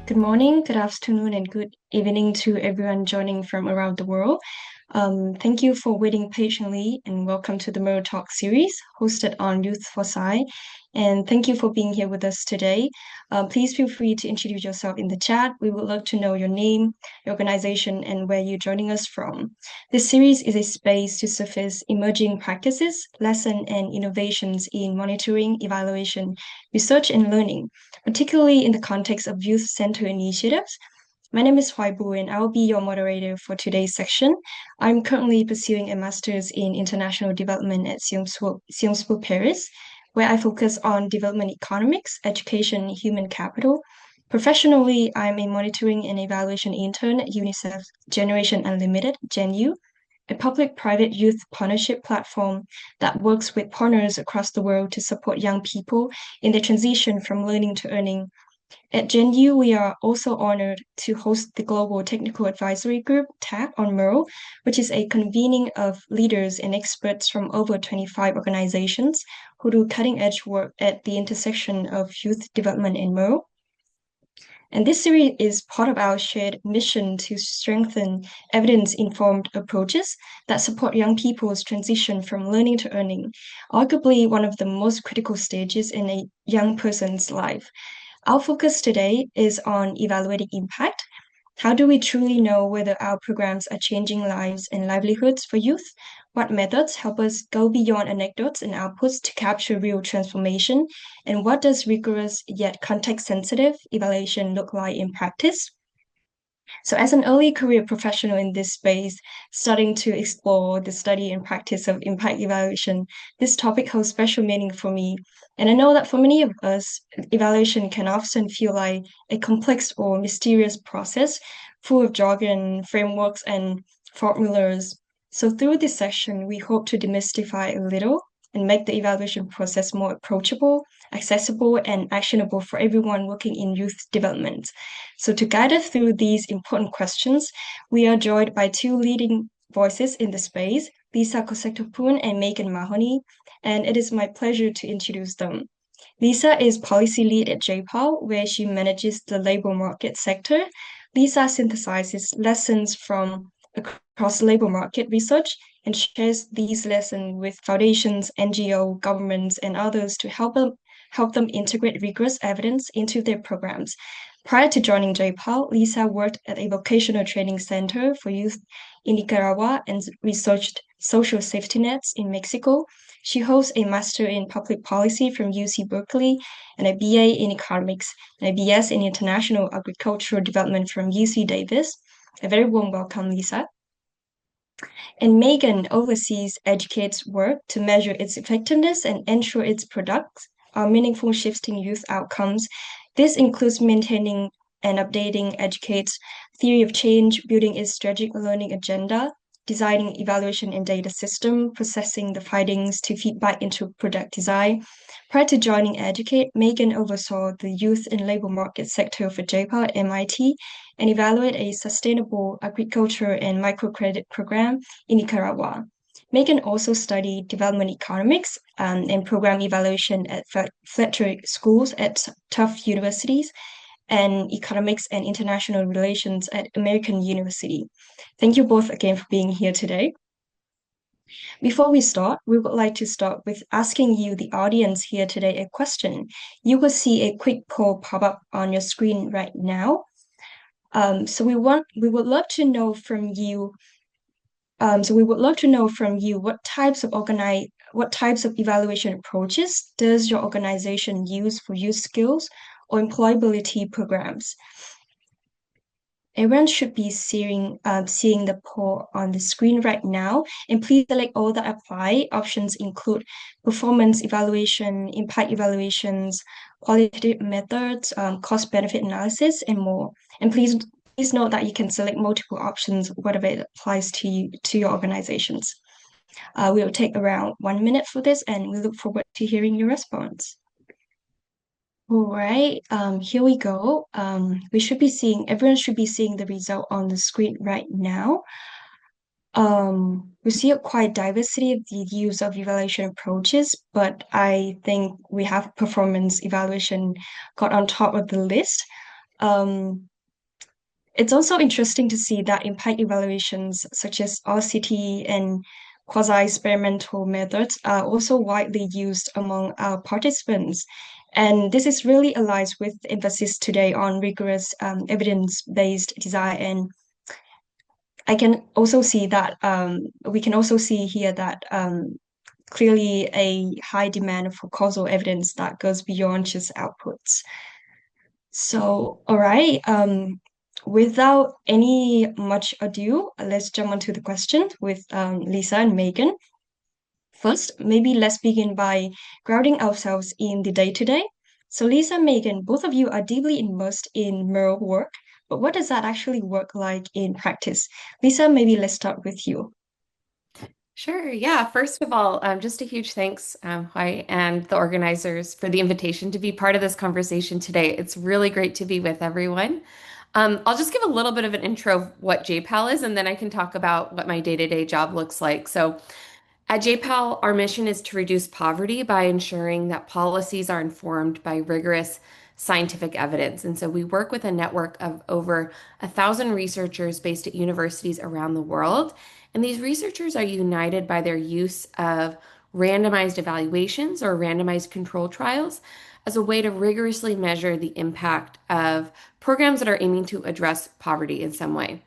Good morning, good afternoon, and good evening to everyone joining from around the world. Thank you for waiting patiently and welcome to the MERL Talk series hosted on YouthForesight. And thank you for being here with us today. Please feel free to introduce yourself in the chat. We would love to know your name, your organization, and where you're joining us from. This series is a space to surface emerging practices, lessons, and innovations in monitoring, evaluation, research, and learning, particularly in the context of youth-centered initiatives. My name is Huaibu, and I will be your moderator for today's section. I'm currently pursuing a master's in international development at Sciences Po Paris, where I focus on development economics, education, and human capital. Professionally, I'm a monitoring and evaluation intern at UNICEF's Generation Unlimited, GenU, a public-private youth partnership platform that works with partners across the world to support young people in their transition from learning to earning. At GenU, we are also honored to host the Global Technical Advisory Group, TAG, on MERL, which is a convening of leaders and experts from over 25 organizations who do cutting-edge work at the intersection of youth development and MERL. And this series is part of our shared mission to strengthen evidence-informed approaches that support young people's transition from learning to earning, arguably one of the most critical stages in a young person's life. Our focus today is on evaluating impact. How do we truly know whether our programs are changing lives and livelihoods for youth? What methods help us go beyond anecdotes and outputs to capture real transformation? And what does rigorous yet context-sensitive evaluation look like in practice? So, as an early career professional in this space, starting to explore the study and practice of impact evaluation, this topic holds special meaning for me. And I know that for many of us, evaluation can often feel like a complex or mysterious process full of jargon, frameworks, and formulas. So, through this session, we hope to demystify a little and make the evaluation process more approachable, accessible, and actionable for everyone working in youth development. So, to guide us through these important questions, we are joined by two leading voices in the space, Lisa Kosektopoon and Megan Mahoney, and it is my pleasure to introduce them. Lisa is policy lead at JPAL, where she manages the labor market sector. Lisa synthesizes lessons from across labor market research and shares these lessons with foundations, NGO, governments, and others to help them integrate rigorous evidence into their programs. Prior to joining JPAL, Lisa worked at a vocational training center for youth in Nicaragua and researched social safety nets in Mexico. She holds a master in public policy from UC Berkeley and a BA in economics and a BS in international agricultural development from UC Davis. A very warm welcome, Lisa. And Megan oversees Educate's work to measure its effectiveness and ensure its products are meaningful shifts in youth outcomes. This includes maintaining and updating Educate's theory of change, building its strategic learning agenda, designing evaluation and data system, processing the findings to feedback into product design. Prior to joining Educate, Megan oversaw the youth and labor market sector for JPA at MIT and evaluated a sustainable agriculture and microcredit program in Nicaragua. Megan also studied development economics and program evaluation at Fletcher schools at Tufts universities and economics and international relations at American University. Thank you both again for being here today. Before we start, we would like to start with asking you, the audience here today, a question. You will see a quick poll pop up on your screen right now. So we would love to know from you. What types of evaluation approaches does your organization use for youth skills or employability programs? Everyone should be seeing the poll on the screen right now, and please select all that apply. Options include performance evaluation, impact evaluations, qualitative methods, cost-benefit analysis, and more. And please note that you can select multiple options, whatever it applies to you, to your organizations. We will take around 1 minute for this, and we look forward to hearing your response. All right, here we go. Everyone should be seeing the result on the screen right now. We see a quite diversity of the use of evaluation approaches, but I think we have performance evaluation got on top of the list. Um, it's also interesting to see that impact evaluations such as RCT and quasi-experimental methods are also widely used among our participants. And this is really aligns with emphasis today on rigorous evidence-based design. And I can also see that we can also see here that clearly a high demand for causal evidence that goes beyond just outputs. So, all right, without any much ado, let's jump onto the question with Lisa and Megan. First, maybe let's begin by grounding ourselves in the day-to-day. So, Lisa and Megan, both of you are deeply immersed in MERL work, but what does that actually work like in practice? Lisa, maybe let's start with you. Sure. Yeah. First of all, just a huge thanks, Hui, and the organizers for the invitation to be part of this conversation today. It's really great to be with everyone. I'll just give a little bit of an intro of what JPAL is, and then I can talk about what my day-to-day job looks like. So, at JPAL, our mission is to reduce poverty by ensuring that policies are informed by rigorous scientific evidence. And so we work with a network of over 1,000 researchers based at universities around the world. And these researchers are united by their use of randomized evaluations or randomized control trials as a way to rigorously measure the impact of programs that are aiming to address poverty in some way.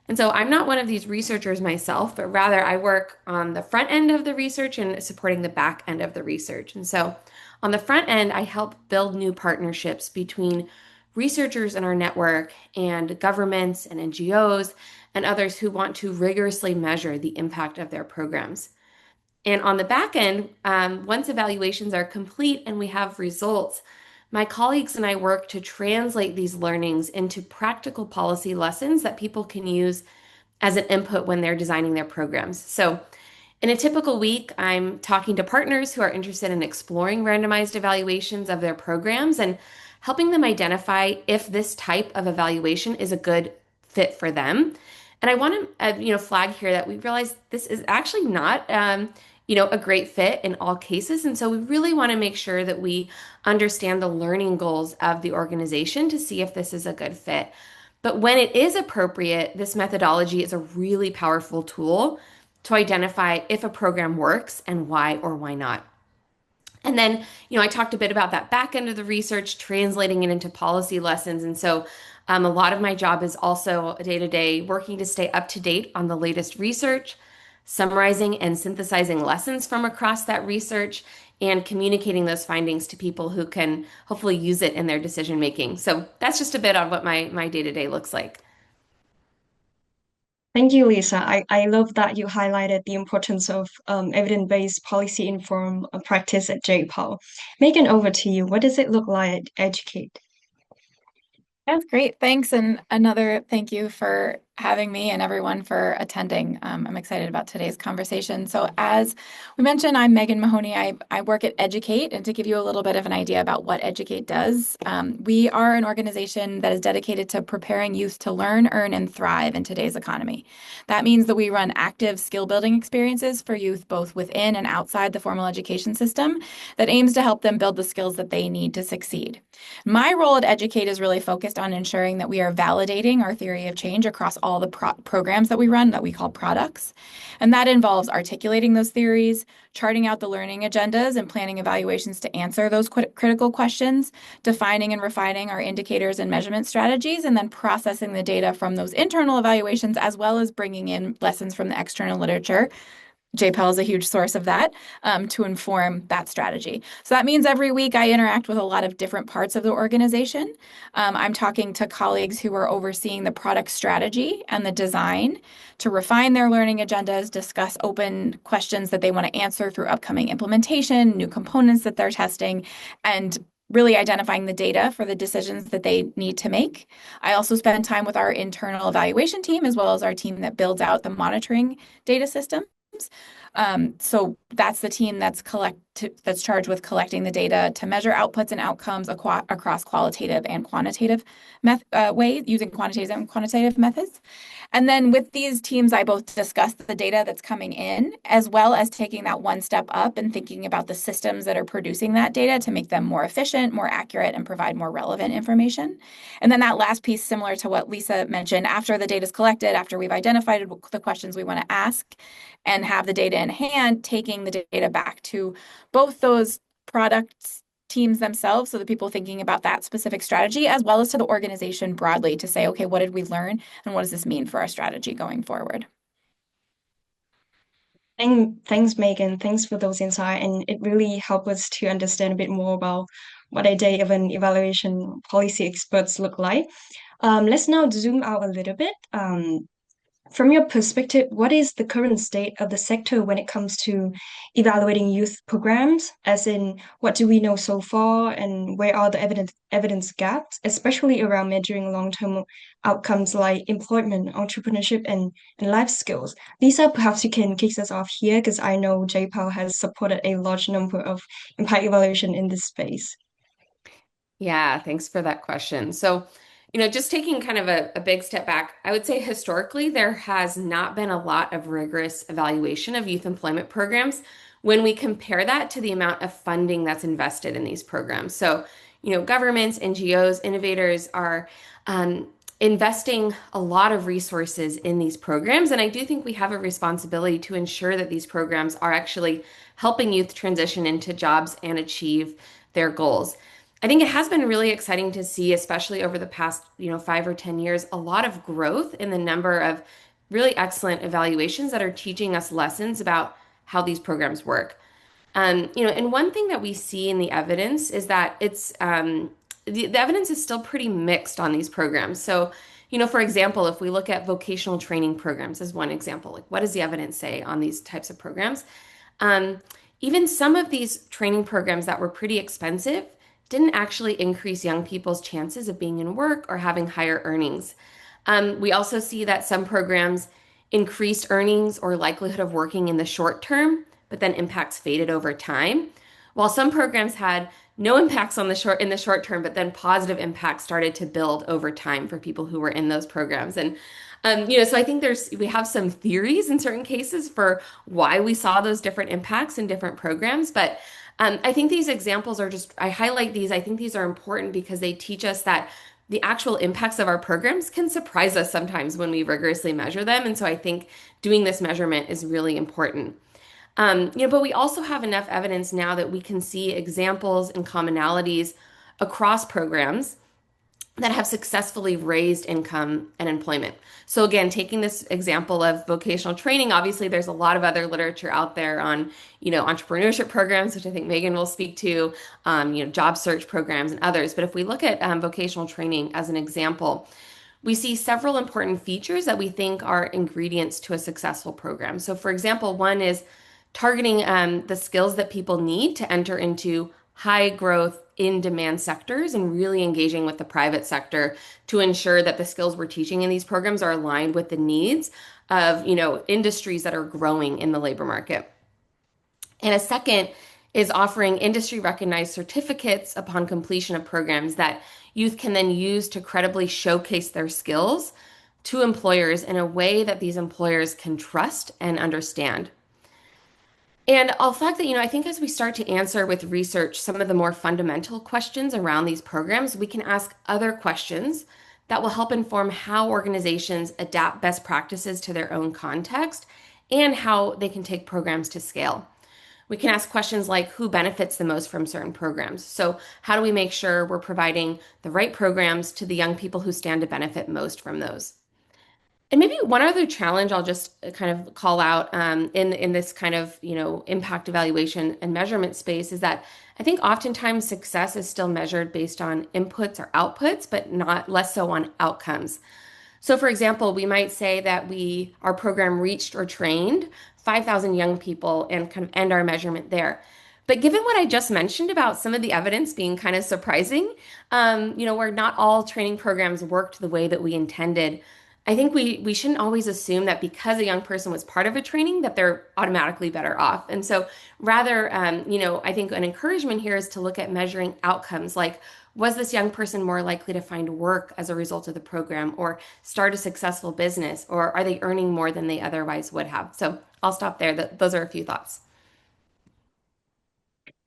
And so I'm not one of these researchers myself, but rather I work on the front end of the research and supporting the back end of the research. And so on the front end, I help build new partnerships between researchers in our network and governments and NGOs and others who want to rigorously measure the impact of their programs. And on the back end, once evaluations are complete and we have results, my colleagues and I work to translate these learnings into practical policy lessons that people can use as an input when they're designing their programs. So, in a typical week, I'm talking to partners who are interested in exploring randomized evaluations of their programs and helping them identify if this type of evaluation is a good fit for them. And I want to, flag here that we realize this is actually not, a great fit in all cases. And so we really want to make sure that we understand the learning goals of the organization to see if this is a good fit. But when it is appropriate, this methodology is a really powerful tool to identify if a program works and why or why not. And then, I talked a bit about that back end of the research, translating it into policy lessons. And so, a lot of my job is also day to day working to stay up to date on the latest research, summarizing and synthesizing lessons from across that research, and communicating those findings to people who can hopefully use it in their decision making. So, that's just a bit on what my day to day looks like. Thank you, Lisa. I love that you highlighted the importance of evidence-based policy informed practice at JPAL. Megan, over to you. What does it look like at Educate? That's great. Thanks. And another thank you for having me and everyone for attending. I'm excited about today's conversation. So as we mentioned, I'm Megan Mahoney. I work at Educate. And to give you a little bit of an idea about what Educate does, we are an organization that is dedicated to preparing youth to learn, earn, and thrive in today's economy. That means that we run active skill building experiences for youth both within and outside the formal education system that aims to help them build the skills that they need to succeed. My role at Educate is really focused on ensuring that we are validating our theory of change across all the programs that we run that we call products. And that involves articulating those theories, charting out the learning agendas, and planning evaluations to answer those critical questions, defining and refining our indicators and measurement strategies, and then processing the data from those internal evaluations, as well as bringing in lessons from the external literature. JPEL is a huge source of that to inform that strategy. So that means every week I interact with a lot of different parts of the organization. I'm talking to colleagues who are overseeing the product strategy and the design to refine their learning agendas, discuss open questions that they want to answer through upcoming implementation, new components that they're testing, and really identifying the data for the decisions that they need to make. I also spend time with our internal evaluation team as well as our team that builds out the monitoring data system. So that's the team that's that's charged with collecting the data to measure outputs and outcomes across qualitative and quantitative ways, using quantitative and quantitative methods. And then with these teams, I both discuss the data that's coming in, as well as taking that one step up and thinking about the systems that are producing that data to make them more efficient, more accurate, and provide more relevant information. And then that last piece, similar to what Lisa mentioned, after the data is collected, after we've identified the questions we want to ask and have the data in hand, taking the data back to both those products teams themselves, so the people thinking about that specific strategy, as well as to the organization broadly to say, okay, what did we learn and what does this mean for our strategy going forward? Thanks, Megan. Thanks for those insights. And it really helped us to understand a bit more about what a day of an evaluation policy experts look like. Let's now zoom out a little bit. From your perspective, what is the current state of the sector when it comes to evaluating youth programs? As in, what do we know so far, and where are the evidence gaps, especially around measuring long-term outcomes like employment, entrepreneurship, and life skills? Lisa, perhaps you can kick us off here because I know JPAL has supported a large number of impact evaluation in this space. Yeah, thanks for that question. So, just taking kind of a big step back, I would say historically there has not been a lot of rigorous evaluation of youth employment programs when we compare that to the amount of funding that's invested in these programs. So, governments, NGOs, innovators are investing a lot of resources in these programs. And I do think we have a responsibility to ensure that these programs are actually helping youth transition into jobs and achieve their goals. I think it has been really exciting to see, especially over the past, 5 or 10 years, a lot of growth in the number of really excellent evaluations that are teaching us lessons about how these programs work. And one thing that we see in the evidence is that the evidence is still pretty mixed on these programs. So, for example, if we look at vocational training programs as one example, like what does the evidence say on these types of programs? Even some of these training programs that were pretty expensive didn't actually increase young people's chances of being in work or having higher earnings. We also see that some programs increased earnings or likelihood of working in the short term, but then impacts faded over time. While some programs had no impacts in the short term, but then positive impacts started to build over time for people who were in those programs. And so I think we have some theories in certain cases for why we saw those different impacts in different programs, but I think these examples I highlight these. I think these are important because they teach us that the actual impacts of our programs can surprise us sometimes when we rigorously measure them. And so I think doing this measurement is really important. But we also have enough evidence now that we can see examples and commonalities across programs that have successfully raised income and employment. So again, taking this example of vocational training, obviously there's a lot of other literature out there on, entrepreneurship programs, which I think Megan will speak to, job search programs and others. But if we look at vocational training as an example, we see several important features that we think are ingredients to a successful program. So for example, one is targeting the skills that people need to enter into high growth in demand sectors and really engaging with the private sector to ensure that the skills we're teaching in these programs are aligned with the needs of, industries that are growing in the labor market. And a second is offering industry recognized certificates upon completion of programs that youth can then use to credibly showcase their skills to employers in a way that these employers can trust and understand. And I'll flag that, I think as we start to answer with research some of the more fundamental questions around these programs, we can ask other questions that will help inform how organizations adapt best practices to their own context and how they can take programs to scale. We can ask questions like who benefits the most from certain programs. So how do we make sure we're providing the right programs to the young people who stand to benefit most from those? And maybe one other challenge I'll just kind of call out in this kind of impact evaluation and measurement space is that I think oftentimes success is still measured based on inputs or outputs, but not less so on outcomes. So for example, we might say that our program reached or trained 5,000 young people and kind of end our measurement there. But given what I just mentioned about some of the evidence being kind of surprising, where not all training programs worked the way that we intended, I think we shouldn't always assume that because a young person was part of a training that they're automatically better off. And so rather, I think an encouragement here is to look at measuring outcomes like, was this young person more likely to find work as a result of the program or start a successful business, or are they earning more than they otherwise would have? So I'll stop there. Those are a few thoughts.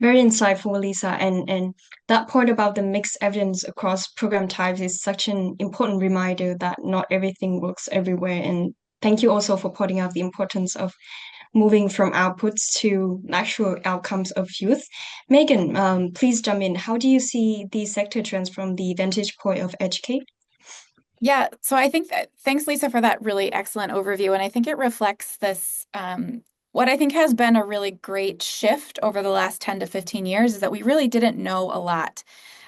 Very insightful, Lisa. And that point about the mixed evidence across program types is such an important reminder that not everything works everywhere. And thank you also for pointing out the importance of moving from outputs to actual outcomes of youth. Megan, please jump in. How do you see these sector trends from the vantage point of Educate? Yeah, so I think that thanks, Lisa, for that really excellent overview. And I think it reflects this, what I think has been a really great shift over the last 10 to 15 years is that we really didn't know a lot.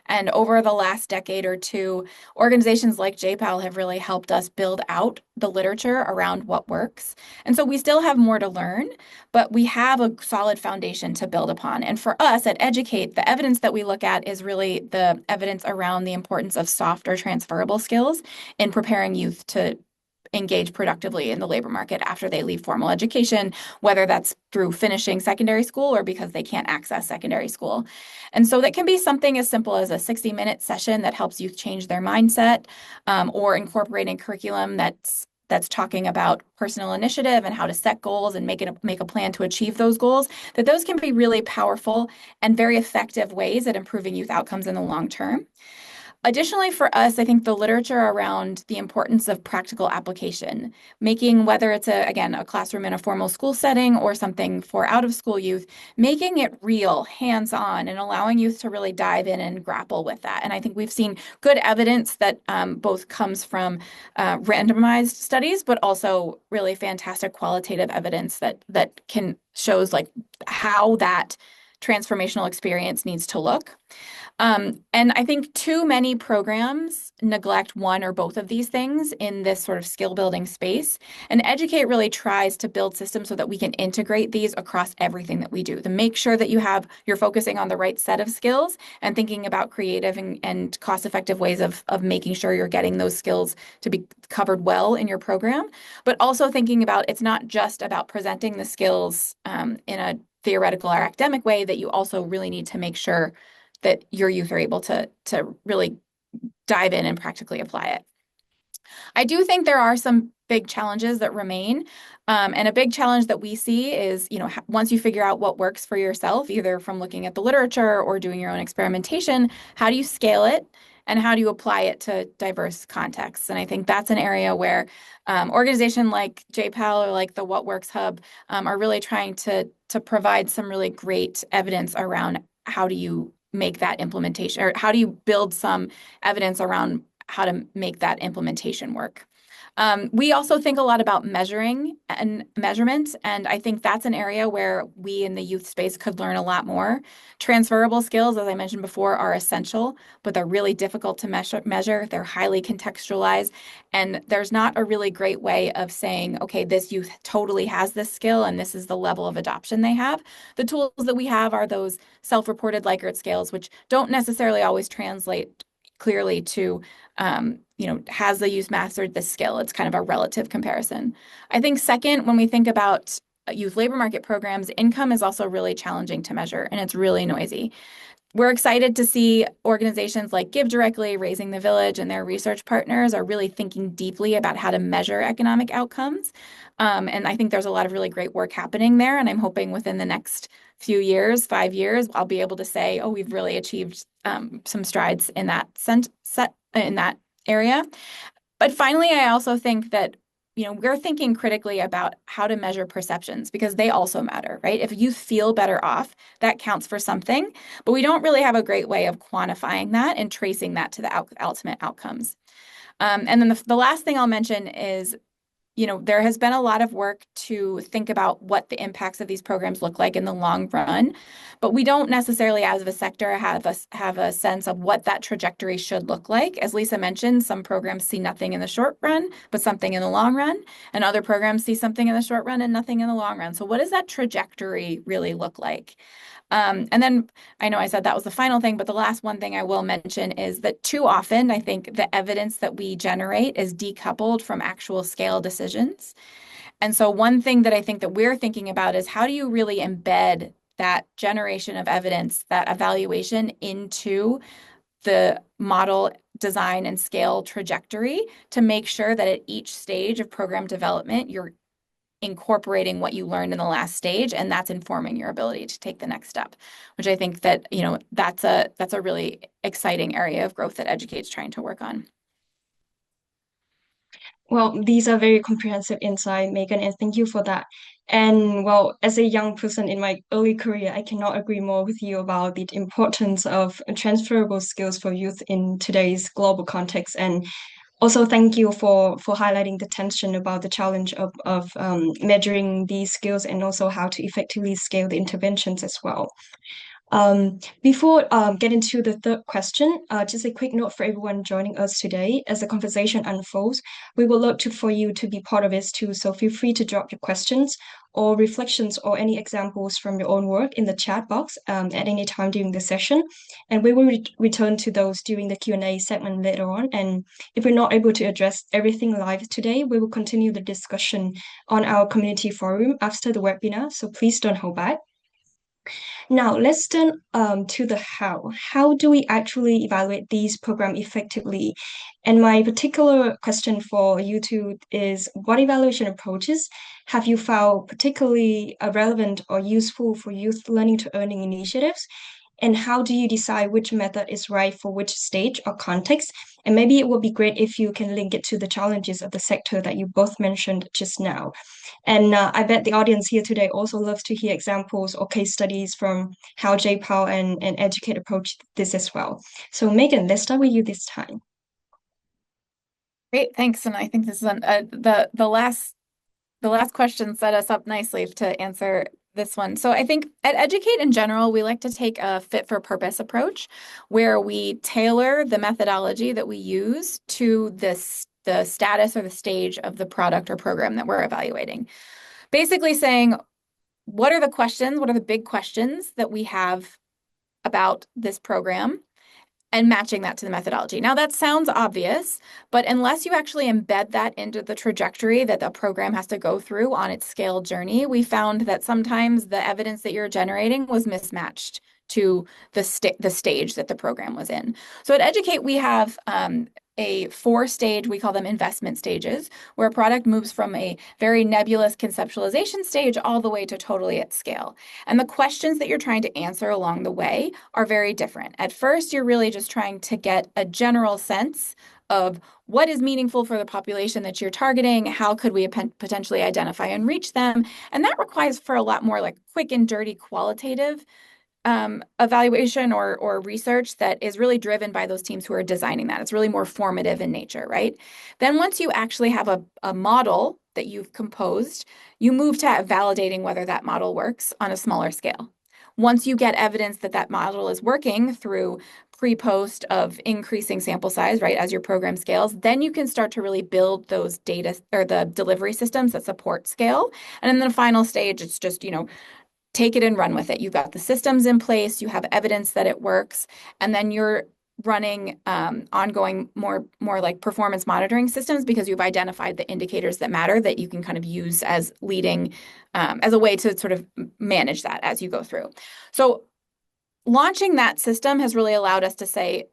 And over the last decade or two, organizations like JPAL have really helped us build out the literature around what works. And so we still have more to learn, but we have a solid foundation to build upon. And for us at Educate, the evidence that we look at is really the evidence around the importance of soft or transferable skills in preparing youth to engage productively in the labor market after they leave formal education, whether that's through finishing secondary school or because they can't access secondary school. And so that can be something as simple as a 60-minute session that helps youth change their mindset, or incorporating curriculum that's talking about personal initiative and how to set goals and make a plan to achieve those goals, that those can be really powerful and very effective ways at improving youth outcomes in the long term. Additionally, for us, I think the literature around the importance of practical application, making whether it's again, a classroom in a formal school setting or something for out of school youth, making it real, hands-on, and allowing youth to really dive in and grapple with that. And I think we've seen good evidence that both comes from randomized studies, but also really fantastic qualitative evidence that can shows like how that transformational experience needs to look. And I think too many programs neglect one or both of these things in this sort of skill building space. And Educate really tries to build systems so that we can integrate these across everything that we do to make sure that you're focusing on the right set of skills and thinking about creative and cost-effective ways of making sure you're getting those skills to be covered well in your program, but also thinking about it's not just about presenting the skills in a theoretical or academic way, that you also really need to make sure that your youth are able to really dive in and practically apply it. I do think there are some big challenges that remain. And a big challenge that we see is, once you figure out what works for yourself, either from looking at the literature or doing your own experimentation, how do you scale it? And how do you apply it to diverse contexts? And I think that's an area where organizations like JPAL or like the What Works Hub are really trying to provide some really great evidence around how do you make that implementation, or how do you build some evidence around how to make that implementation work. We also think a lot about measuring and measurement, and I think that's an area where we in the youth space could learn a lot more. Transferable skills, as I mentioned before, are essential, but they're really difficult to measure. They're highly contextualized, and there's not a really great way of saying, okay, this youth totally has this skill, and this is the level of adoption they have. The tools that we have are those self-reported Likert scales, which don't necessarily always translate clearly to has the youth mastered this skill? It's kind of a relative comparison. I think second, when we think about youth labor market programs, income is also really challenging to measure, and it's really noisy. We're excited to see organizations like Give Directly, Raising the Village, and their research partners are really thinking deeply about how to measure economic outcomes. And I think there's a lot of really great work happening there. And I'm hoping within the next few years, 5 years, I'll be able to say, oh, we've really achieved some strides in that in that area. But finally, I also think that we're thinking critically about how to measure perceptions, because they also matter, right? If you feel better off, that counts for something, but we don't really have a great way of quantifying that and tracing that to the ultimate outcomes. And then the last thing I'll mention is there has been a lot of work to think about what the impacts of these programs look like in the long run, but we don't necessarily, as a sector, have a sense of what that trajectory should look like. As Lisa mentioned, some programs see nothing in the short run, but something in the long run, and other programs see something in the short run and nothing in the long run. So what does that trajectory really look like? And then I know I said that was the final thing, but the last one thing I will mention is that too often I think the evidence that we generate is decoupled from actual scale decisions. And so one thing that I think that we're thinking about is how do you really embed that generation of evidence, that evaluation into the model design and scale trajectory to make sure that at each stage of program development, you're incorporating what you learned in the last stage, and that's informing your ability to take the next step, which I think that, that's a really exciting area of growth that Educate's trying to work on. Well, these are very comprehensive insight, Megan, and thank you for that. And well, as a young person in my early career, I cannot agree more with you about the importance of transferable skills for youth in today's global context. And also, thank you for highlighting the tension about the challenge of measuring these skills and also how to effectively scale the interventions as well. Before getting to the third question, just a quick note for everyone joining us today. As the conversation unfolds, we would love for you to be part of this too. So feel free to drop your questions or reflections or any examples from your own work in the chat box at any time during the session. And we will return to those during the Q&A segment later on. And if we're not able to address everything live today, we will continue the discussion on our community forum after the webinar. So please don't hold back. Now, let's turn to the how. How do we actually evaluate these programs effectively? And my particular question for you two is, what evaluation approaches have you found particularly relevant or useful for youth learning to earning initiatives? And how do you decide which method is right for which stage or context? And maybe it would be great if you can link it to the challenges of the sector that you both mentioned just now. And I bet the audience here today also loves to hear examples or case studies from how JPAL and Educate approach this as well. So Megan, let's start with you this time. Great, thanks. And I think this is the last question set us up nicely to answer this one. So I think at Educate in general, we like to take a fit for purpose approach where we tailor the methodology that we use to the status or the stage of the product or program that we're evaluating. Basically saying, what are the big questions that we have about this program? And matching that to the methodology. Now, that sounds obvious, but unless you actually embed that into the trajectory that the program has to go through on its scale journey, we found that sometimes the evidence that you're generating was mismatched to the stage that the program was in. So at Educate, we have a 4-stage, we call them investment stages, where a product moves from a very nebulous conceptualization stage all the way to totally at scale. And the questions that you're trying to answer along the way are very different. At first, you're really just trying to get a general sense of what is meaningful for the population that you're targeting, how could we potentially identify and reach them, and that requires for a lot more like quick and dirty qualitative evaluation or research that is really driven by those teams who are designing that. It's really more formative in nature, right? Then once you actually have a model that you've composed, you move to validating whether that model works on a smaller scale. Once you get evidence that that model is working through pre-post of increasing sample size, right, as your program scales, then you can start to really build those data or the delivery systems that support scale. And in the final stage, it's just, take it and run with it. You've got the systems in place, you have evidence that it works, and then you're running ongoing more like performance monitoring systems because you've identified the indicators that matter that you can kind of use as leading as a way to sort of manage that as you go through. So launching that system has really allowed us to say,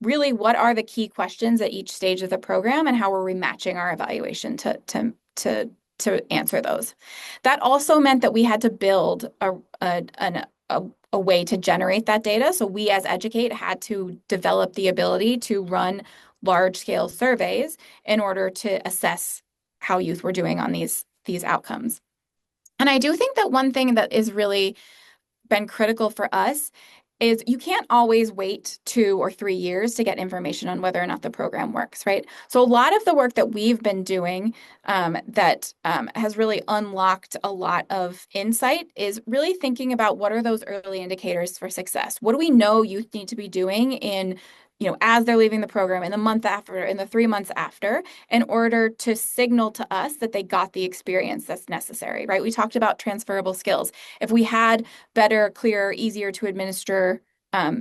really, what are the key questions at each stage of the program and how are we matching our evaluation to answer those. That also meant that we had to build a way to generate that data. So we as Educate had to develop the ability to run large-scale surveys in order to assess how youth were doing on these outcomes. And I do think that one thing that is really been critical for us is you can't always wait 2 or 3 years to get information on whether or not the program works, right? So a lot of the work that we've been doing that has really unlocked a lot of insight is really thinking about what are those early indicators for success? What do we know youth need to be doing in as they're leaving the program, in the month after, in the 3 months after, in order to signal to us that they got the experience that's necessary, right? We talked about transferable skills. If we had better, clearer, easier to administer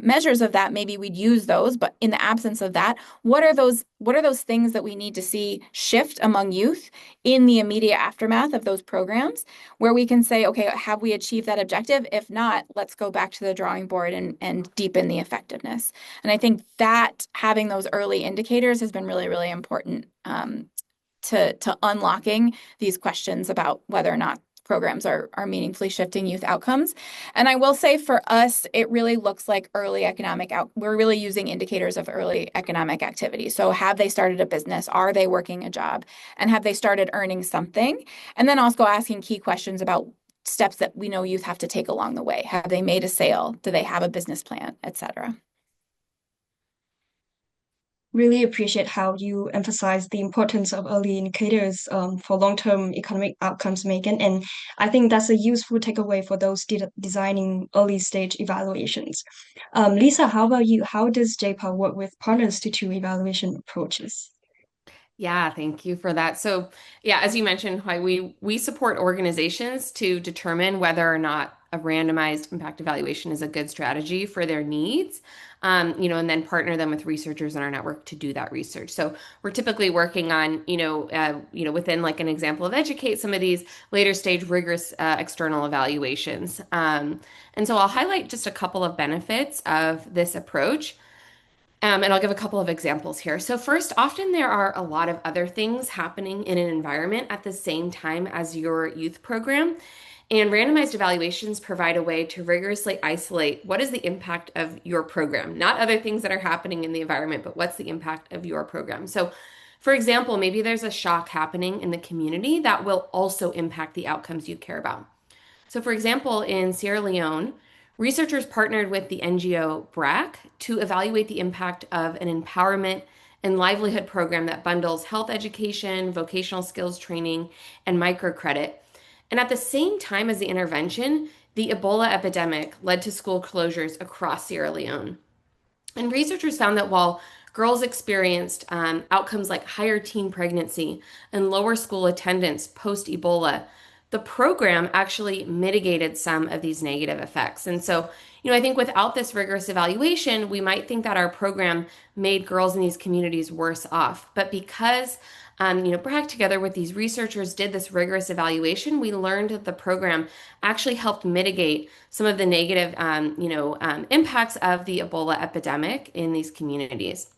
measures of that, maybe we'd use those. But in the absence of that, what are those things that we need to see shift among youth in the immediate aftermath of those programs, where we can say, okay, have we achieved that objective? If not, let's go back to the drawing board and deepen the effectiveness. And I think that having those early indicators has been really, really important to unlocking these questions about whether or not programs are meaningfully shifting youth outcomes. And I will say for us, it really looks like we're really using indicators of early economic activity. So have they started a business? Are they working a job? And have they started earning something? And then also asking key questions about steps that we know youth have to take along the way. Have they made a sale? Do they have a business plan, et cetera? Really appreciate how you emphasize the importance of early indicators for long-term economic outcomes, Megan. And I think that's a useful takeaway for those designing early stage evaluations. Lisa, how about you? How does JPAL work with partners to evaluation approaches? Yeah, thank you for that. So, yeah, as you mentioned, why we support organizations to determine whether or not a randomized impact evaluation is a good strategy for their needs, and then partner them with researchers in our network to do that research. So we're typically working on, within like an example of Educate, some of these later stage rigorous external evaluations. And so I'll highlight just a couple of benefits of this approach. And I'll give a couple of examples here. So first, often there are a lot of other things happening in an environment at the same time as your youth program. And randomized evaluations provide a way to rigorously isolate what is the impact of your program, not other things that are happening in the environment, but what's the impact of your program. So for example, maybe there's a shock happening in the community that will also impact the outcomes you care about. So, for example, in Sierra Leone, researchers partnered with the NGO BRAC to evaluate the impact of an empowerment and livelihood program that bundles health education, vocational skills training, and microcredit. And at the same time as the intervention, the Ebola epidemic led to school closures across Sierra Leone. And researchers found that while girls experienced outcomes like higher teen pregnancy and lower school attendance post Ebola, the program actually mitigated some of these negative effects. And so, I think without this rigorous evaluation, we might think that our program made girls in these communities worse off. But because, BRAC together with these researchers did this rigorous evaluation, we learned that the program actually helped mitigate some of the negative, impacts of the Ebola epidemic in these communities.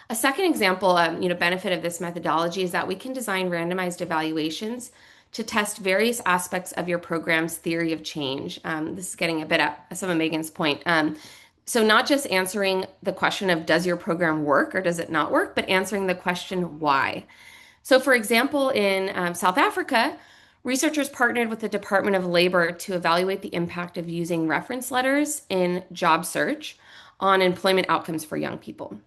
A second example, benefit of this methodology is that we can design randomized evaluations to test various aspects of your program's theory of change. This is getting a bit at some of Megan's point. So not just answering the question of does your program work or does it not work, but answering the question why. So for example, in South Africa, researchers partnered with the Department of Labor to evaluate the impact of using reference letters in job search on employment outcomes for young people.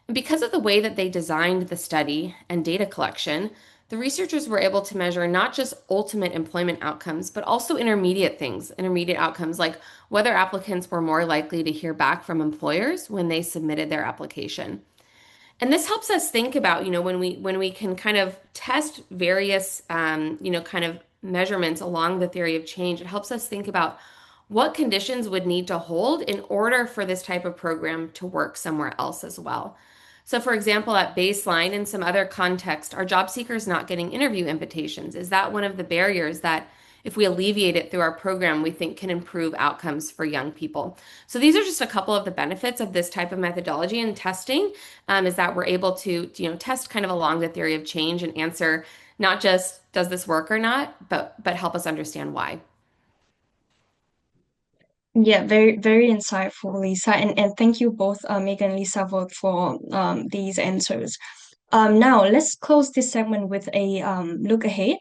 And because of the way that they designed the study and data collection, the researchers were able to measure not just ultimate employment outcomes, but also intermediate outcomes like whether applicants were more likely to hear back from employers when they submitted their application. And this helps us think about, when we can kind of test various, kind of measurements along the theory of change, it helps us think about what conditions would need to hold in order for this type of program to work somewhere else as well. So for example, at baseline in some other context, are job seekers not getting interview invitations? Is that one of the barriers that if we alleviate it through our program, we think can improve outcomes for young people? So these are just a couple of the benefits of this type of methodology and testing, is that we're able to, test kind of along the theory of change and answer not just does this work or not, but help us understand why. Yeah, very, very insightful, Lisa. And thank you both, Megan and Lisa, for these answers. Now, let's close this segment with a look ahead.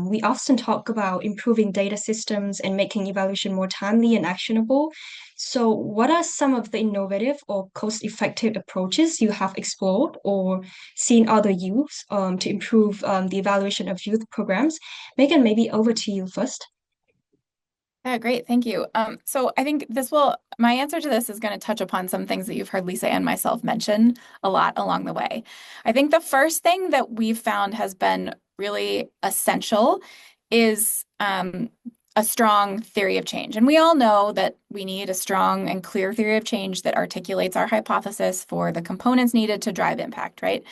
We often talk about improving data systems and making evaluation more timely and actionable. So, what are some of the innovative or cost-effective approaches you have explored or seen other use to improve the evaluation of youth programs? Megan, maybe over to you first. Yeah, great. Thank you. So I think my answer to this is going to touch upon some things that you've heard Lisa and myself mention a lot along the way. I think the first thing that we've found has been really essential is a strong theory of change. And we all know that we need a strong and clear theory of change that articulates our hypothesis for the components needed to drive impact, right?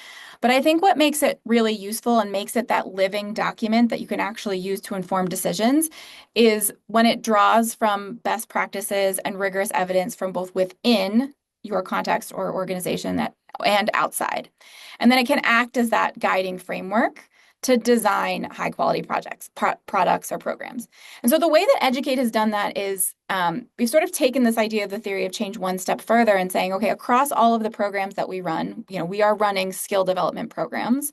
But I think what makes it really useful and makes it that living document that you can actually use to inform decisions is when it draws from best practices and rigorous evidence from both within your context or organization and outside. And then it can act as that guiding framework to design high quality products or programs. And so the way that Educate has done that is we've sort of taken this idea of the theory of change one step further and saying, okay, across all of the programs that we run, we are running skill development programs.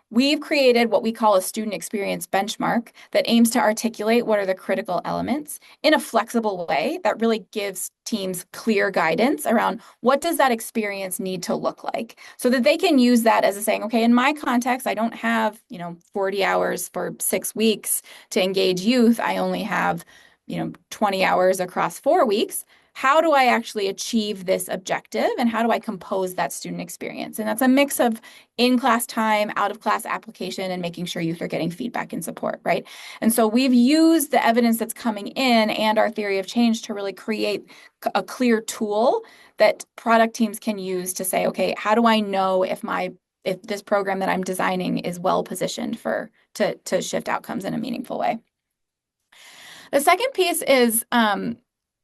We've created what we call a student experience benchmark that aims to articulate what are the critical elements in a flexible way that really gives teams clear guidance around what does that experience need to look like so that they can use that as a saying, okay, in my context, I don't have, 40 hours for 6 weeks to engage youth. I only have, 20 hours across 4 weeks. How do I actually achieve this objective and how do I compose that student experience? And that's a mix of in-class time, out-of-class application, and making sure youth are getting feedback and support, right? And so we've used the evidence that's coming in and our theory of change to really create a clear tool that product teams can use to say, okay, how do I know if this program that I'm designing is well positioned to shift outcomes in a meaningful way? The second piece is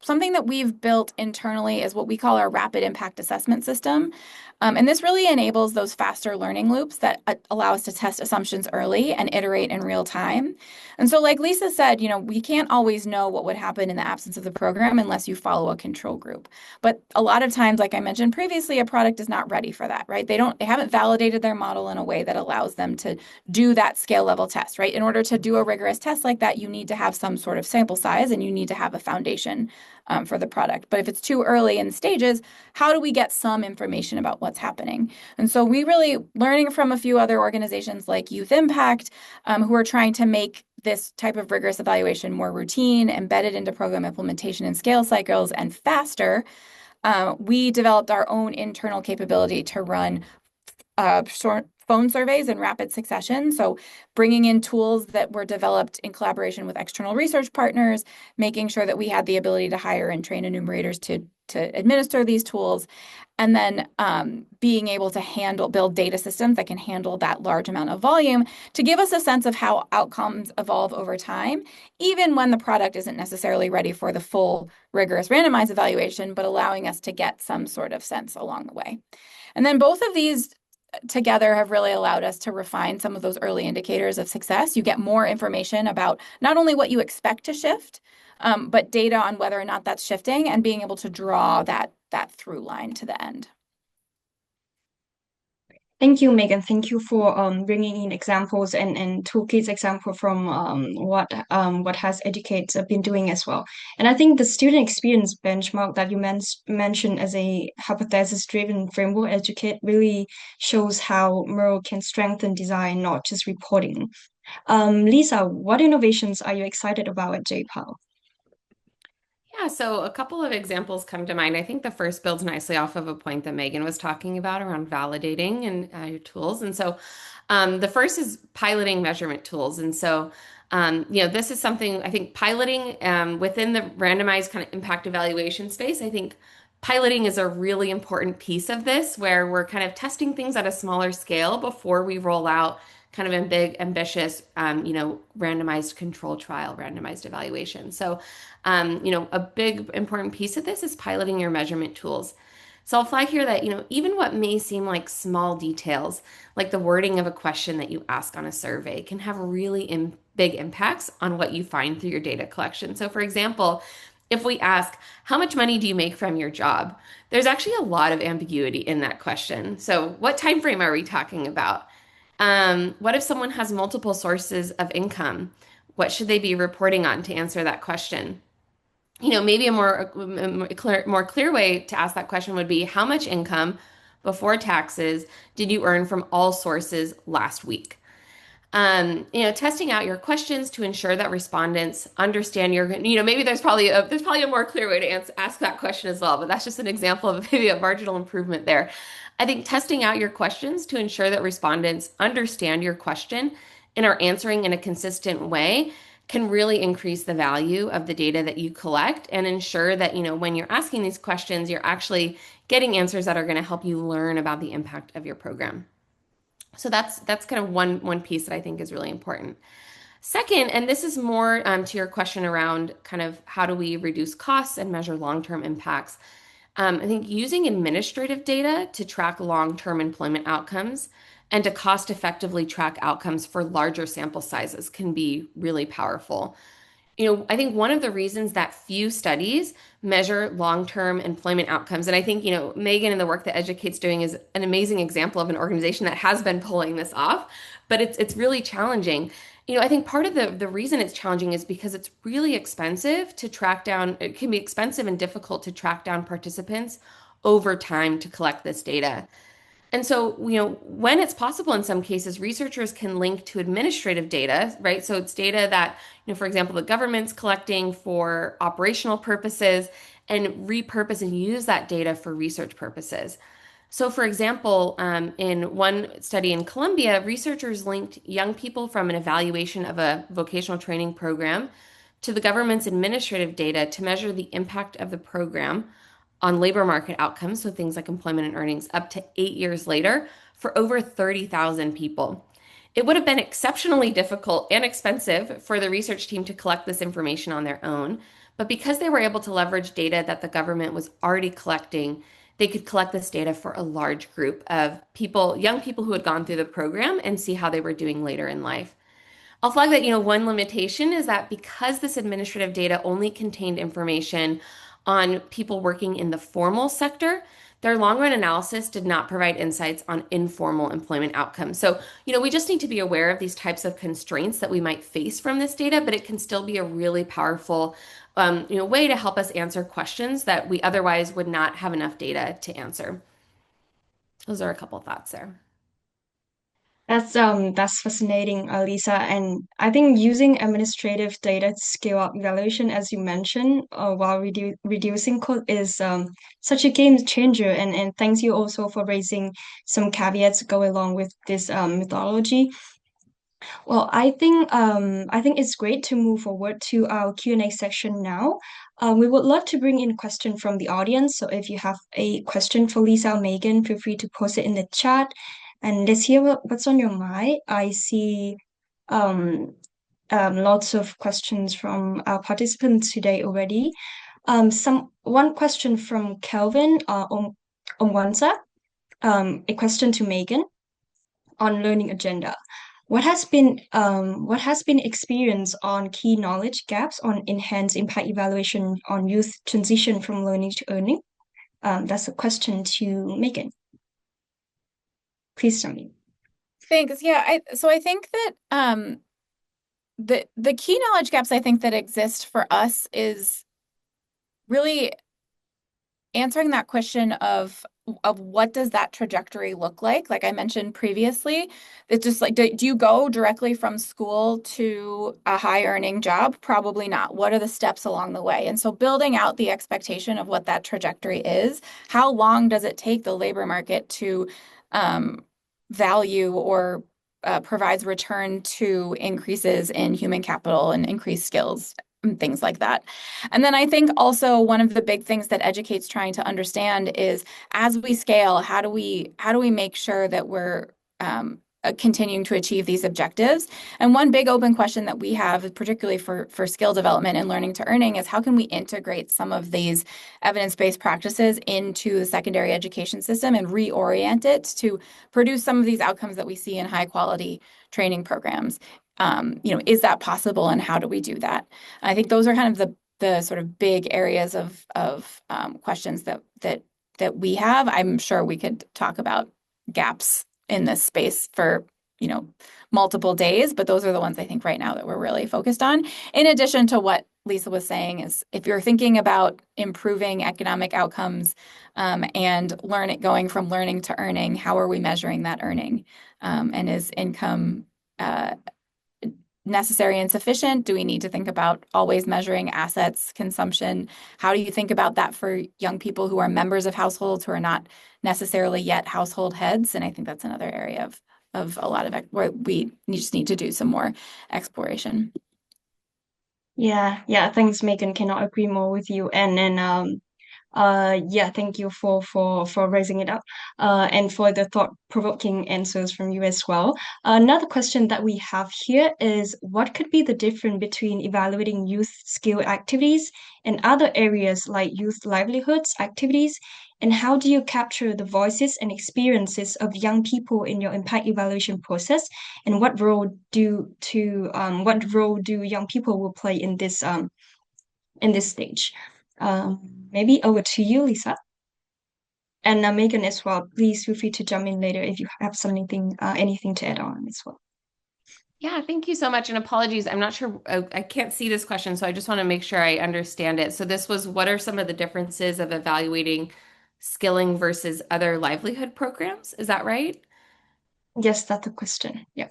something that we've built internally is what we call our rapid impact assessment system. And this really enables those faster learning loops that allow us to test assumptions early and iterate in real time. And so like Lisa said, we can't always know what would happen in the absence of the program unless you follow a control group. But a lot of times, like I mentioned previously, a product is not ready for that, right? They haven't validated their model in a way that allows them to do that scale level test, right? In order to do a rigorous test like that, you need to have some sort of sample size and you need to have a foundation for the product. But if it's too early in the stages, how do we get some information about what's happening? And so we really, learning from a few other organizations like Youth Impact, who are trying to make this type of rigorous evaluation more routine, embedded into program implementation and scale cycles, and faster, we developed our own internal capability to run short phone surveys in rapid succession. So bringing in tools that were developed in collaboration with external research partners, making sure that we had the ability to hire and train enumerators to administer these tools, and then being able to build data systems that can handle that large amount of volume to give us a sense of how outcomes evolve over time, even when the product isn't necessarily ready for the full rigorous randomized evaluation, but allowing us to get some sort of sense along the way. And then both of these together have really allowed us to refine some of those early indicators of success. You get more information about not only what you expect to shift, but data on whether or not that's shifting and being able to draw that through line to the end. Thank you, Megan. Thank you for bringing in examples and toolkits example from what has Educate been doing as well. And I think the student experience benchmark that you mentioned as a hypothesis-driven framework Educate really shows how MERL can strengthen design, not just reporting. Lisa, what innovations are you excited about at JPAL? Yeah, so a couple of examples come to mind. I think the first builds nicely off of a point that Megan was talking about around validating and your tools. And so the first is piloting measurement tools. And so, this is something I think piloting within the randomized kind of impact evaluation space. I think piloting is a really important piece of this where we're kind of testing things at a smaller scale before we roll out kind of a big, ambitious, randomized control trial, randomized evaluation. So, a big important piece of this is piloting your measurement tools. So I'll flag here that, even what may seem like small details, like the wording of a question that you ask on a survey, can have really big impacts on what you find through your data collection. So for example, if we ask, how much money do you make from your job? There's actually a lot of ambiguity in that question. So what time frame are we talking about? What if someone has multiple sources of income? What should they be reporting on to answer that question? maybe more clear way to ask that question would be, how much income before taxes did you earn from all sources last week? Testing out your questions to ensure that respondents understand maybe there's probably a more clear way to ask that question as well, but that's just an example of maybe a marginal improvement there. I think testing out your questions to ensure that respondents understand your question and are answering in a consistent way can really increase the value of the data that you collect and ensure that, when you're asking these questions, you're actually getting answers that are going to help you learn about the impact of your program. So that's kind of one piece that I think is really important. Second, and this is more to your question around kind of how do we reduce costs and measure long-term impacts. I think using administrative data to track long-term employment outcomes and to cost effectively track outcomes for larger sample sizes can be really powerful. I think one of the reasons that few studies measure long-term employment outcomes, and I think, Megan and the work that Educate's doing is an amazing example of an organization that has been pulling this off, but it's really challenging. I think part of the reason it's challenging is because it's really expensive to track down, it can be expensive and difficult to track down participants over time to collect this data. And so, when it's possible in some cases, researchers can link to administrative data, right? So it's data that, for example, the government's collecting for operational purposes and repurpose and use that data for research purposes. So, for example, in one study in Colombia, researchers linked young people from an evaluation of a vocational training program to the government's administrative data to measure the impact of the program on labor market outcomes, so things like employment and earnings, up to 8 years later for over 30,000 people. It would have been exceptionally difficult and expensive for the research team to collect this information on their own, but because they were able to leverage data that the government was already collecting, they could collect this data for a large group of people, young people who had gone through the program, and see how they were doing later in life. I'll flag that, one limitation is that because this administrative data only contained information on people working in the formal sector, their long-run analysis did not provide insights on informal employment outcomes. So, we just need to be aware of these types of constraints that we might face from this data, but it can still be a really powerful, way to help us answer questions that we otherwise would not have enough data to answer. Those are a couple thoughts there. That's fascinating, Lisa. And I think using administrative data to scale up evaluation, as you mentioned, while reducing code is such a game changer. And thanks you also for raising some caveats to go along with this methodology. Well, I think it's great to move forward to our Q&A section now. We would love to bring in question from the audience. So if you have a question for Lisa or Megan, feel free to post it in the chat. And let's hear what's on your mind. I see um, lots of questions from our participants today already. One question from Kelvin Omwanza, a question to Megan on learning agenda. What has been experience on key knowledge gaps on enhanced impact evaluation on youth transition from learning to earning? That's a question to Megan. Please tell me. Thanks. Yeah, I think that the key knowledge gaps I think that exist for us is really answering that question of what does that trajectory look like? Like I mentioned previously, it's just like, do you go directly from school to a high earning job? Probably not. What are the steps along the way? And so building out the expectation of what that trajectory is, how long does it take the labor market to value or provides return to increases in human capital and increased skills and things like that. And then I think also one of the big things that Educate's trying to understand is as we scale, how do we make sure that we're continuing to achieve these objectives? And one big open question that we have, particularly for skill development and learning to earning, is how can we integrate some of these evidence-based practices into the secondary education system and reorient it to produce some of these outcomes that we see in high quality training programs? Is that possible, and how do we do that? I think those are kind of the sort of big areas of questions that we have. I'm sure we could talk about gaps in this space for multiple days, but those are the ones I think right now that we're really focused on. In addition to what Lisa was saying is if you're thinking about improving economic outcomes and going from learning to earning, how are we measuring that earning? And is income necessary and sufficient? Do we need to think about always measuring assets, consumption? How do you think about that for young people who are members of households who are not necessarily yet household heads? And I think that's another area of a lot of where we just need to do some more exploration. Yeah, thanks, Megan. Cannot agree more with you. Yeah, thank you for raising it up, and for the thought-provoking answers from you as well. Another question that we have here is, what could be the difference between evaluating youth skill activities and other areas like youth livelihoods activities, and how do you capture the voices and experiences of young people in your impact evaluation process, and what role do young people will play in this stage? Maybe over to you, Lisa. And Megan as well. Please feel free to jump in later if you have anything to add on as well. Yeah, thank you so much. And apologies, I'm not sure, I can't see this question, so I just want to make sure I understand it. So this was, what are some of the differences of evaluating skilling versus other livelihood programs? Is that right? Yes, that's the question. Yeah.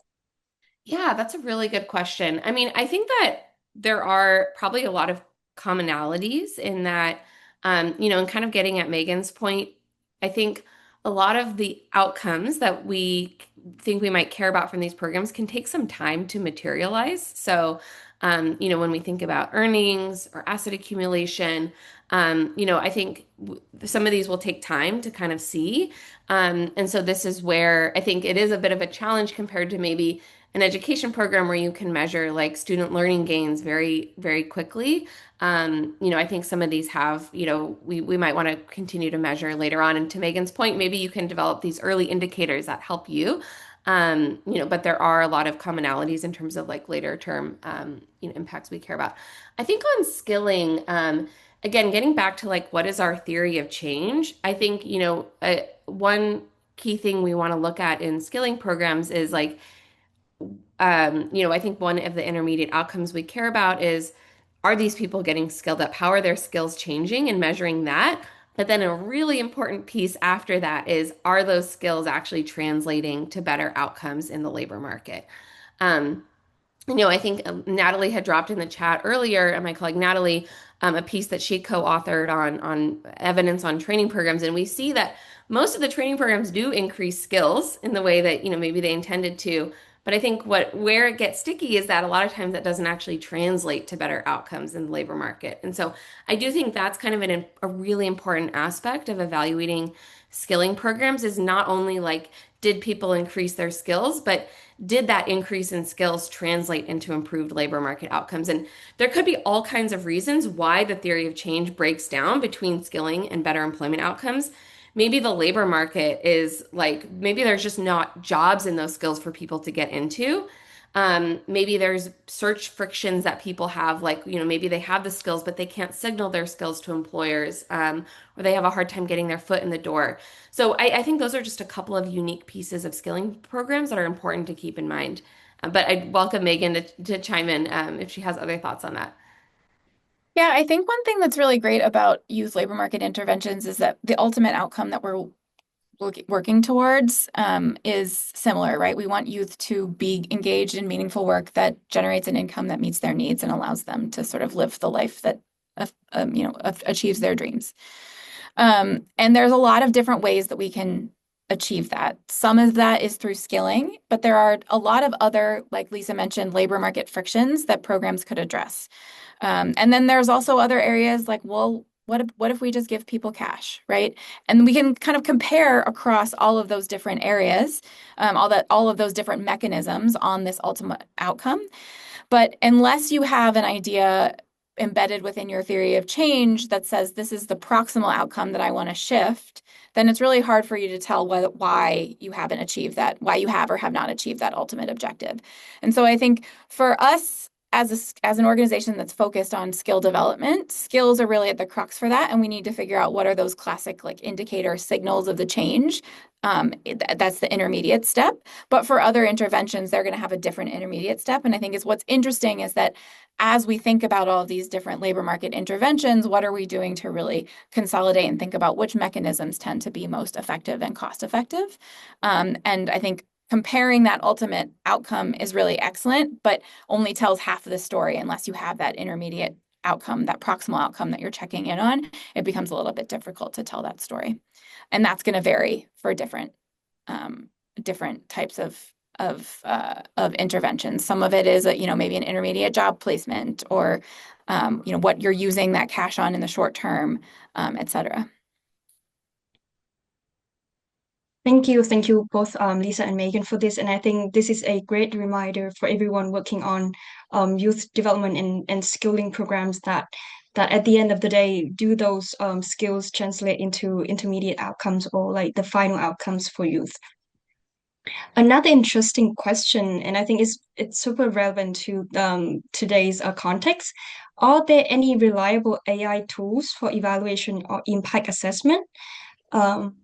Yeah, that's a really good question. I mean, I think that there are probably a lot of commonalities in that, and kind of getting at Megan's point, I think a lot of the outcomes that we think we might care about from these programs can take some time to materialize. So, when we think about earnings or asset accumulation, I think some of these will take time to kind of see. And so this is where I think it is a bit of a challenge compared to maybe an education program where you can measure like student learning gains very, very quickly. I think some of these have, we might want to continue to measure later on. And to Megan's point, maybe you can develop these early indicators that help you. But there are a lot of commonalities in terms of like later term, impacts we care about. I think on skilling, again, getting back to like, what is our theory of change? I think, one key thing we want to look at in skilling programs is like, I think one of the intermediate outcomes we care about is, are these people getting skilled up? How are their skills changing and measuring that? But then a really important piece after that is, are those skills actually translating to better outcomes in the labor market? Um, I think Natalie had dropped in the chat earlier, and my colleague Natalie, a piece that she co-authored on evidence on training programs, and we see that most of the training programs do increase skills in the way that maybe they intended to. But I think where it gets sticky is that a lot of times that doesn't actually translate to better outcomes in the labor market. And so I do think that's kind of a really important aspect of evaluating skilling programs, is not only like, did people increase their skills, but did that increase in skills translate into improved labor market outcomes? And there could be all kinds of reasons why the theory of change breaks down between skilling and better employment outcomes. Maybe the labor market is like, maybe there's just not jobs in those skills for people to get into. Maybe there's search frictions that people have, like, maybe they have the skills, but they can't signal their skills to employers, or they have a hard time getting their foot in the door. So I think those are just a couple of unique pieces of skilling programs that are important to keep in mind. But I'd welcome Megan to chime in if she has other thoughts on that. Yeah, I think one thing that's really great about youth labor market interventions is that the ultimate outcome that we're working towards is similar, right? We want youth to be engaged in meaningful work that generates an income that meets their needs and allows them to sort of live the life that achieves their dreams. And there's a lot of different ways that we can achieve that. Some of that is through skilling, but there are a lot of other, like Lisa mentioned, labor market frictions that programs could address. And then there's also other areas like, well, what if we just give people cash, right? And we can kind of compare across all of those different areas, all of those different mechanisms on this ultimate outcome. But unless you have an idea embedded within your theory of change that says this is the proximal outcome that I want to shift, then it's really hard for you to tell why you haven't achieved that, why you have or have not achieved that ultimate objective. And so I think for us, as an organization that's focused on skill development, skills are really at the crux for that, and we need to figure out what are those classic like indicator signals of the change. That's the intermediate step. But for other interventions, they're going to have a different intermediate step. And I think is what's interesting is that as we think about all of these different labor market interventions, what are we doing to really consolidate and think about which mechanisms tend to be most effective and cost effective? And I think comparing that ultimate outcome is really excellent, but only tells half of the story unless you have that intermediate outcome, that proximal outcome that you're checking in on. It becomes a little bit difficult to tell that story. And that's going to vary for different types of interventions. Some of it is, maybe an intermediate job placement or, what you're using that cash on in the short term, et cetera. Thank you both, Lisa and Megan, for this. And I think this is a great reminder for everyone working on youth development and skilling programs that at the end of the day, do those skills translate into intermediate outcomes or like the final outcomes for youth. Another interesting question, and I think it's super relevant to today's context. Are there any reliable AI tools for evaluation or impact assessment? Um,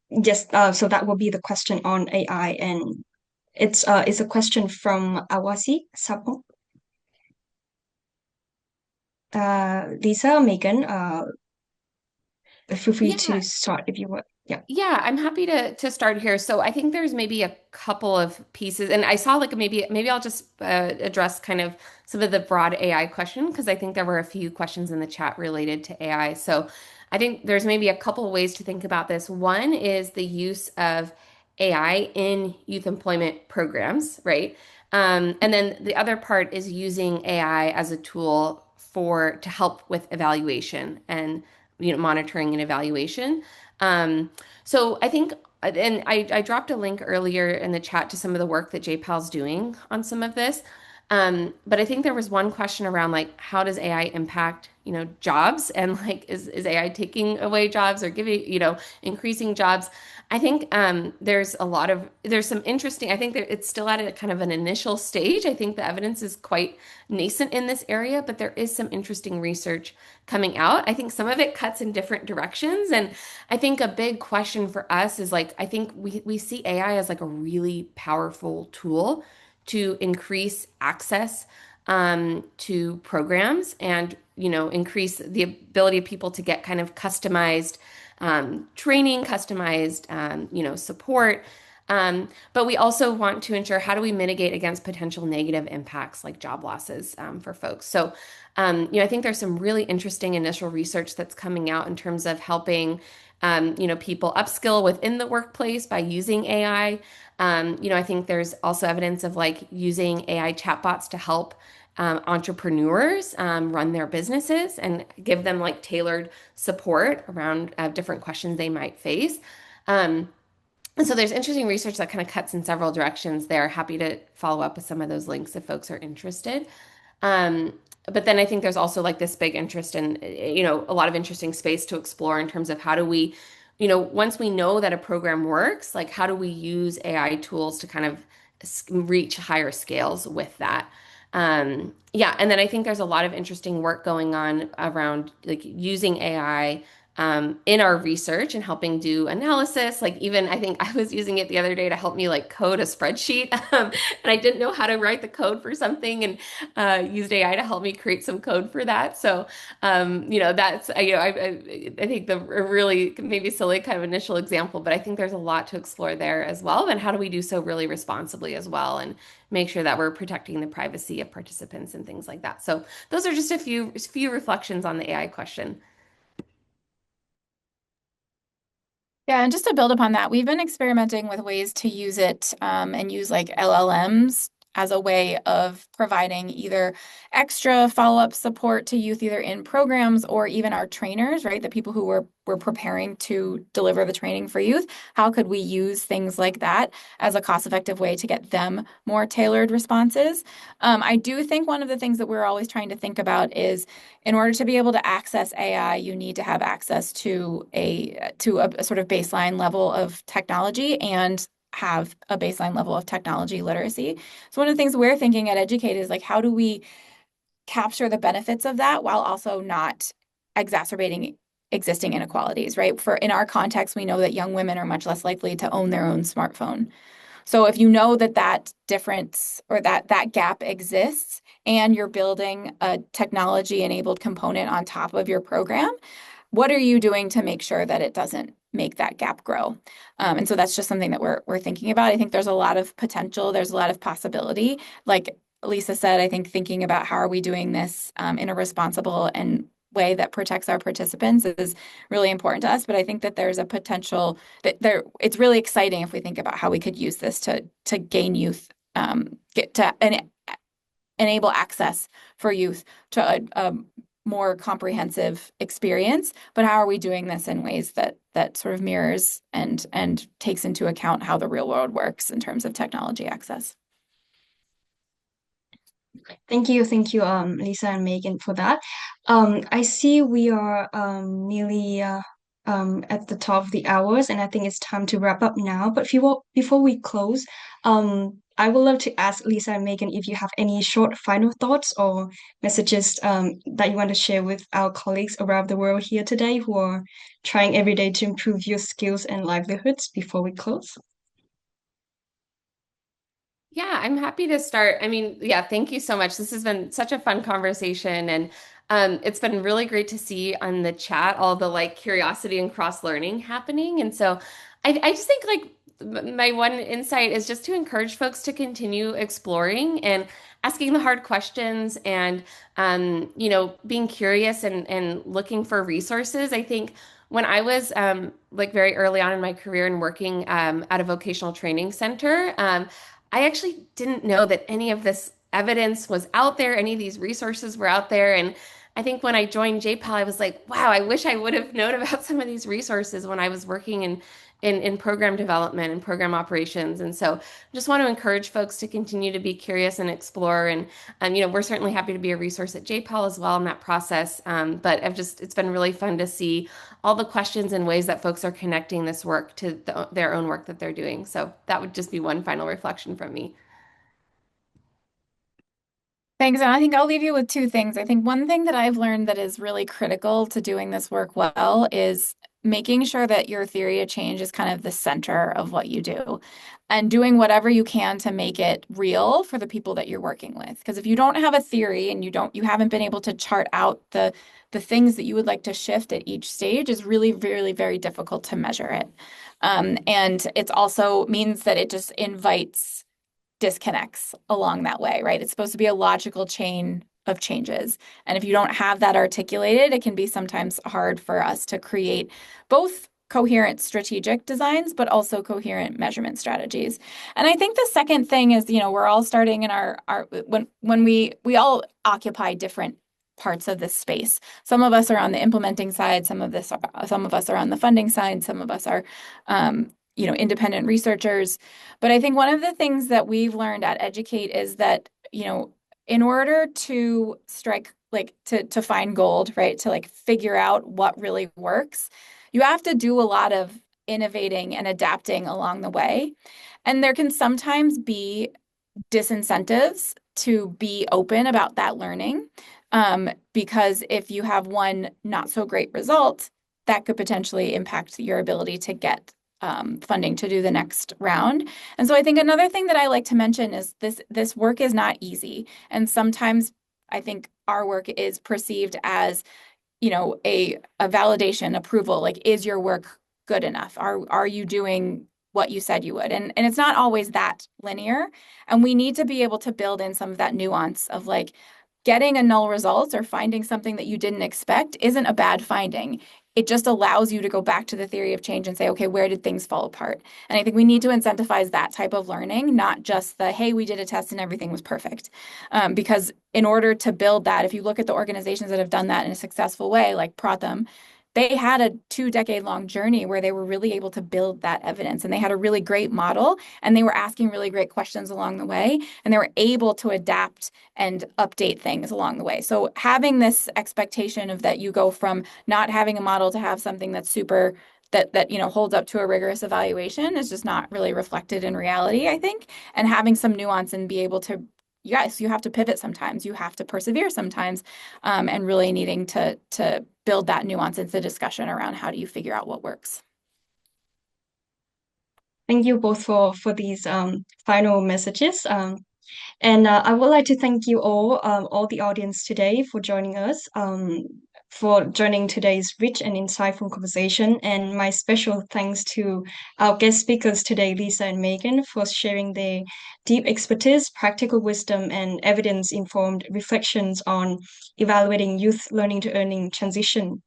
Yes, so that will be the question on AI, and it's a question from Awasi Sapo. Lisa, Megan, feel free to Yeah. start if you would. Yeah. Yeah, I'm happy to start here. So I think there's maybe a couple of pieces, and I saw like maybe I'll just address kind of some of the broad AI question because I think there were a few questions in the chat related to AI. So I think there's maybe a couple of ways to think about this. One is the use of AI in youth employment programs, right? And then the other part is using AI as a tool to help with evaluation and monitoring and evaluation. So I think, and I dropped a link earlier in the chat to some of the work that JPAL's doing on some of this. But I think there was one question around like, how does AI impact, jobs and like, is AI taking away jobs or giving, increasing jobs? I think there's some interesting, I think that it's still at a kind of an initial stage. I think the evidence is quite nascent in this area, but there is some interesting research coming out. I think some of it cuts in different directions. And I think a big question for us is like, I think we see AI as like a really powerful tool to increase access to programs and, increase the ability of people to get kind of customized training, customized, support. But we also want to ensure how do we mitigate against potential negative impacts like job losses for folks. So, I think there's some really interesting initial research that's coming out in terms of helping, people upskill within the workplace by using AI. I think there's also evidence of like using AI chatbots to help entrepreneurs run their businesses and give them like tailored support around different questions they might face. And so there's interesting research that kind of cuts in several directions there. Happy to follow up with some of those links if folks are interested. But then I think there's also like this big interest in, a lot of interesting space to explore in terms of how do we, once we know that a program works, like how do we use AI tools to kind of reach higher scales with that? Yeah, and then I think there's a lot of interesting work going on around like using AI in our research and helping do analysis. Like even I think I was using it the other day to help me like code a spreadsheet, and I didn't know how to write the code for something, and used AI to help me create some code for that. So, that's I think the really maybe silly kind of initial example, but I think there's a lot to explore there as well. And how do we do so really responsibly as well, and make sure that we're protecting the privacy of participants and things like that. So those are just a few reflections on the AI question. Yeah, and just to build upon that, we've been experimenting with ways to use it and use like LLMs as a way of providing either extra follow-up support to youth, either in programs or even our trainers, right? The people who we're preparing to deliver the training for youth. How could we use things like that as a cost-effective way to get them more tailored responses? I do think one of the things that we're always trying to think about is in order to be able to access AI, you need to have access to a sort of baseline level of technology and have a baseline level of technology literacy. So one of the things we're thinking at Educate is like, how do we capture the benefits of that while also not exacerbating existing inequalities, right? For in our context, we know that young women are much less likely to own their own smartphone. So if you know that that difference or that gap exists and you're building a technology-enabled component on top of your program, what are you doing to make sure that it doesn't make that gap grow? And so that's just something that we're thinking about. I think there's a lot of potential. There's a lot of possibility. Like Lisa said, I think thinking about how are we doing this in a responsible and way that protects our participants is really important to us. But I think that there's a potential that it's really exciting if we think about how we could use this to gain youth, get to enable access for youth to a more comprehensive experience. But how are we doing this in ways that sort of mirrors and takes into account how the real world works in terms of technology access? Thank you, Lisa and Megan, for that. I see we are nearly at the top of the hours, and I think it's time to wrap up now. But before we close, I would love to ask Lisa and Megan if you have any short final thoughts or messages that you want to share with our colleagues around the world here today who are trying every day to improve your skills and livelihoods before we close. Yeah, I'm happy to start. I mean, yeah, thank you so much. This has been such a fun conversation, and it's been really great to see on the chat all the like curiosity and cross learning happening. And so I just think like my one insight is just to encourage folks to continue exploring and asking the hard questions and being curious and looking for resources. I think when I was like very early on in my career and working at a vocational training center, I actually didn't know that any of this evidence was out there, any of these resources were out there. And I think when I joined JPAL, I was like, wow, I wish I would have known about some of these resources when I was working in program development and program operations. And so I just want to encourage folks to continue to be curious and explore. And we're certainly happy to be a resource at JPAL as well in that process. But it's been really fun to see all the questions and ways that folks are connecting this work to their own work that they're doing. So that would just be one final reflection from me. Thanks. And I think I'll leave you with two things. I think one thing that I've learned that is really critical to doing this work well is making sure that your theory of change is kind of the center of what you do and doing whatever you can to make it real for the people that you're working with. Because if you don't have a theory and you haven't been able to chart out the things that you would like to shift at each stage is really, really very difficult to measure it. And it also means that it just invites disconnects along that way, right? It's supposed to be a logical chain of changes. And if you don't have that articulated, it can be sometimes hard for us to create both coherent strategic designs, but also coherent measurement strategies. And I think the second thing is, we're all starting in our when we all occupy different parts of this space. Some of us are on the implementing side, some of us are on the funding side, some of us are independent researchers. But I think one of the things that we've learned at Educate is that, in order to strike, like to find gold, right, to like figure out what really works, you have to do a lot of innovating and adapting along the way. And there can sometimes be disincentives to be open about that learning. Because if you have one not so great result, that could potentially impact your ability to get funding to do the next round. And so I think another thing that I like to mention is this work is not easy. And sometimes I think our work is perceived as, a validation, approval, like, is your work good enough? Are you doing what you said you would? And it's not always that linear. And we need to be able to build in some of that nuance of like, getting a null result or finding something that you didn't expect isn't a bad finding. It just allows you to go back to the theory of change and say, okay, where did things fall apart? And I think we need to incentivize that type of learning, not just the, hey, we did a test and everything was perfect. Because in order to build that, if you look at the organizations that have done that in a successful way, like Pratham, they had a 2-decade-long journey where they were really able to build that evidence, and they had a really great model, and they were asking really great questions along the way, and they were able to adapt and update things along the way. So having this expectation of that you go from not having a model to have something that's super that holds up to a rigorous evaluation is just not really reflected in reality, I think. And having some nuance and be able to, yes, you have to pivot sometimes, you have to persevere sometimes, and really needing to build that nuance into the discussion around how do you figure out what works. Thank you both for these final messages. And I would like to thank you all the audience today for joining us, for joining today's rich and insightful conversation. And my special thanks to our guest speakers today, Lisa and Megan, for sharing their deep expertise, practical wisdom, and evidence-informed reflections on evaluating youth learning to earning transition.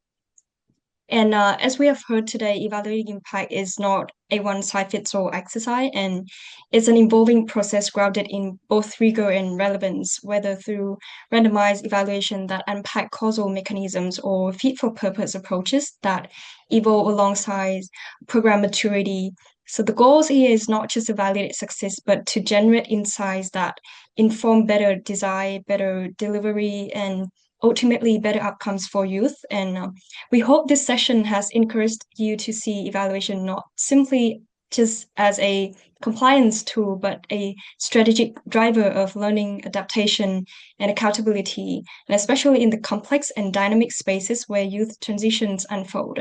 And as we have heard today, evaluating impact is not a one-size-fits-all exercise, and it's an evolving process grounded in both rigor and relevance, whether through randomized evaluation that unpack causal mechanisms or fit-for-purpose approaches that evolve alongside program maturity. So the goal here is not just to validate success, but to generate insights that inform better design, better delivery, and ultimately better outcomes for youth. And we hope this session has encouraged you to see evaluation not simply just as a compliance tool, but a strategic driver of learning, adaptation, and accountability, and especially in the complex and dynamic spaces where youth transitions unfold.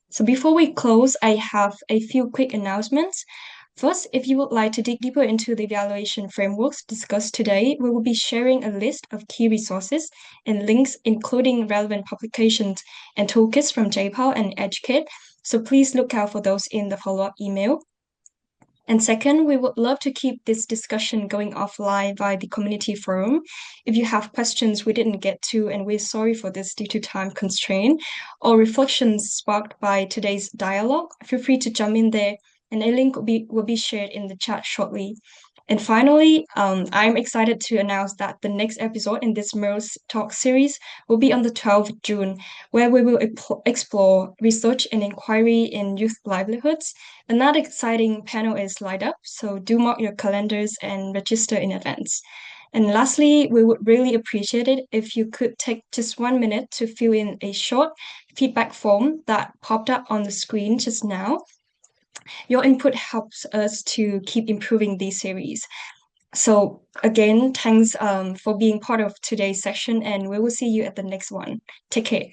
So before we close, I have a few quick announcements. First, if you would like to dig deeper into the evaluation frameworks discussed today, we will be sharing a list of key resources and links, including relevant publications and toolkits from JPAL and EduCate. So please look out for those in the follow-up email. And second, we would love to keep this discussion going offline via the community forum. If you have questions we didn't get to, and we're sorry for this due to time constraint, or reflections sparked by today's dialogue, feel free to jump in there, and a link will be shared in the chat shortly. And finally, I'm excited to announce that the next episode in this MERL talk series will be on the 12th of June, where we will explore research and inquiry in youth livelihoods. Another exciting panel is lined up, so do mark your calendars and register in advance. And lastly, we would really appreciate it if you could take just 1 minute to fill in a short feedback form that popped up on the screen just now. Your input helps us to keep improving these series. So again, thanks for being part of today's session, and we will see you at the next one. Take care.